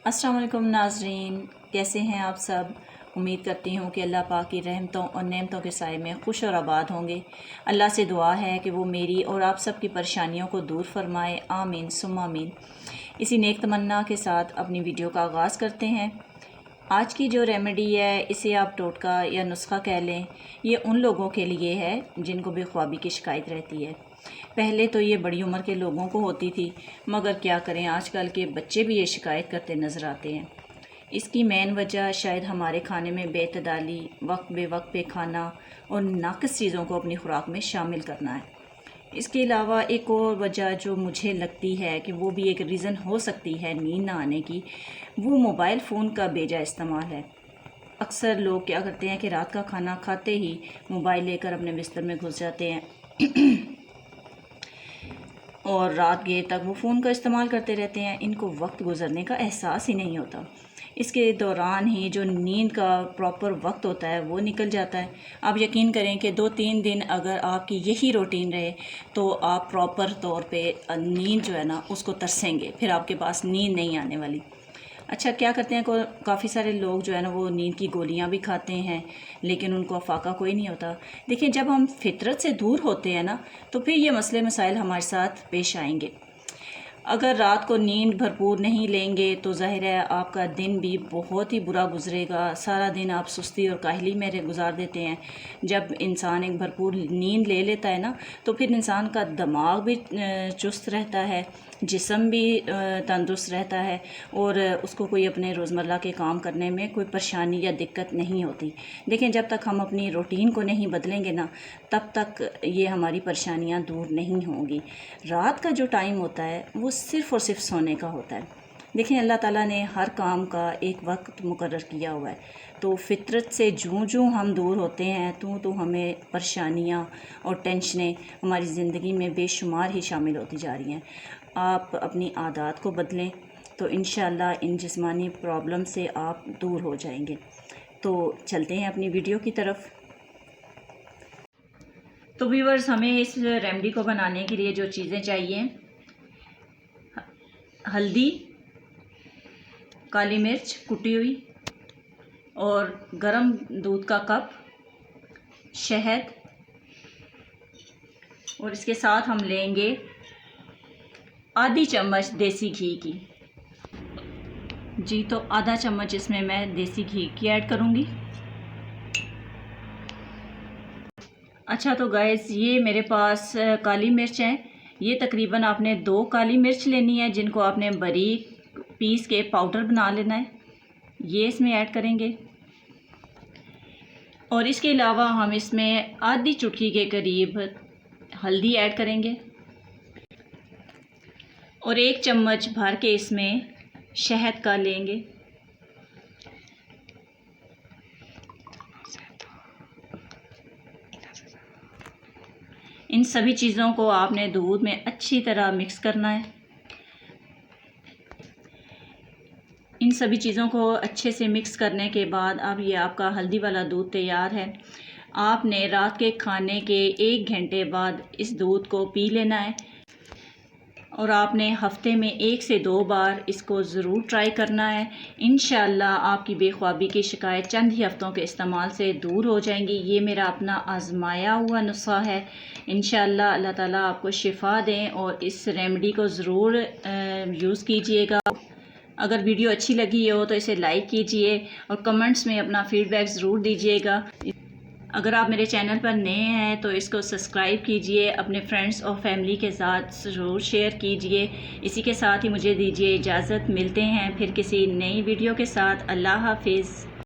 अस्सलाम वालेकुम नाज़रीन, कैसे हैं आप सब। उम्मीद करती हूँ कि अल्लाह पाक की रहमतों और नेमतों के साए में खुश और आबाद होंगे। अल्लाह से दुआ है कि वो मेरी और आप सब की परेशानियों को दूर फरमाए, आमीन सुम्मा आमीन। इसी नेक तमन्ना के साथ अपनी वीडियो का आगाज़ करते हैं। आज की जो रेमेडी है, इसे आप टोटका या नुस्खा कह लें, ये उन लोगों के लिए है जिनको बेख्वाबी की शिकायत रहती है। पहले तो ये बड़ी उम्र के लोगों को होती थी, मगर क्या करें, आजकल के बच्चे भी ये शिकायत करते नज़र आते हैं। इसकी मेन वजह शायद हमारे खाने में बेतदाली, वक्त बे वक्त पे खाना और नाक़िस चीज़ों को अपनी खुराक में शामिल करना है। इसके अलावा एक और वजह जो मुझे लगती है कि वो भी एक रीज़न हो सकती है नींद ना आने की, वो मोबाइल फ़ोन का बेजा इस्तेमाल है। अक्सर लोग क्या करते हैं कि रात का खाना खाते ही मोबाइल लेकर अपने बिस्तर में घुस जाते हैं और रात गए तक वो फ़ोन का इस्तेमाल करते रहते हैं। इनको वक्त गुजरने का एहसास ही नहीं होता। इसके दौरान ही जो नींद का प्रॉपर वक्त होता है वो निकल जाता है। आप यकीन करें कि 2-3 दिन अगर आपकी यही रूटीन रहे तो आप प्रॉपर तौर पे नींद जो है ना उसको तरसेंगे, फिर आपके पास नींद नहीं आने वाली। अच्छा, क्या करते हैं काफ़ी सारे लोग जो है ना वो नींद की गोलियां भी खाते हैं, लेकिन उनको अफाका कोई नहीं होता। देखिए, जब हम फितरत से दूर होते हैं ना तो फिर ये मसले मसाइल हमारे साथ पेश आएंगे। अगर रात को नींद भरपूर नहीं लेंगे तो ज़ाहिर है आपका दिन भी बहुत ही बुरा गुजरेगा। सारा दिन आप सुस्ती और काहली में गुजार देते हैं। जब इंसान एक भरपूर नींद ले लेता है ना तो फिर इंसान का दिमाग भी चुस्त रहता है, जिस्म भी तंदुरुस्त रहता है और उसको कोई अपने रोज़मर्रा के काम करने में कोई परेशानी या दिक्कत नहीं होती। देखें, जब तक हम अपनी रूटीन को नहीं बदलेंगे ना तब तक ये हमारी परेशानियां दूर नहीं होंगी। रात का जो टाइम होता है वो सिर्फ़ और सिर्फ सोने का होता है। देखें, अल्लाह ताला ने हर काम का एक वक्त मुकर्रर किया हुआ है, तो फितरत से जूं हम दूर होते हैं तो हमें परेशानियां और टेंशनें हमारी ज़िंदगी में बेशुमार ही शामिल होती जा रही हैं। आप अपनी आदत को बदलें तो इंशाअल्लाह इन जिस्मानी प्रॉब्लम से आप दूर हो जाएंगे। तो चलते हैं अपनी वीडियो की तरफ। तो व्यूअर्स, हमें इस रेमेडी को बनाने के लिए जो चीज़ें चाहिए, हल्दी, काली मिर्च कुटी हुई और गरम दूध का कप, शहद, और इसके साथ हम लेंगे आधी चम्मच देसी घी की। जी, तो आधा चम्मच इसमें मैं देसी घी की ऐड करूँगी। अच्छा, तो गाइस, ये मेरे पास काली मिर्च है। ये तकरीबन आपने 2 काली मिर्च लेनी है, जिनको आपने बारीक पीस के पाउडर बना लेना है। ये इसमें ऐड करेंगे और इसके अलावा हम इसमें आधी चुटकी के करीब हल्दी ऐड करेंगे और 1 चम्मच भर के इसमें शहद का लेंगे। इन सभी चीज़ों को आपने दूध में अच्छी तरह मिक्स करना है। इन सभी चीज़ों को अच्छे से मिक्स करने के बाद अब ये आपका हल्दी वाला दूध तैयार है। आपने रात के खाने के 1 घंटे बाद इस दूध को पी लेना है और आपने हफ्ते में 1 से 2 बार इसको ज़रूर ट्राई करना है। इंशाअल्लाह आपकी बेख्वाबी की शिकायत चंद ही हफ्तों के इस्तेमाल से दूर हो जाएंगी। ये मेरा अपना आजमाया हुआ नुस्खा है। इंशाअल्लाह अल्लाह ताला आपको शिफा दें और इस रेमेडी को ज़रूर यूज़ कीजिएगा। अगर वीडियो अच्छी लगी हो तो इसे लाइक कीजिए और कमेंट्स में अपना फ़ीडबैक ज़रूर दीजिएगा। अगर आप मेरे चैनल पर नए हैं तो इसको सब्सक्राइब कीजिए, अपने फ्रेंड्स और फैमिली के साथ ज़रूर शेयर कीजिए। इसी के साथ ही मुझे दीजिए इजाज़त। मिलते हैं फिर किसी नई वीडियो के साथ। अल्लाह हाफिज़।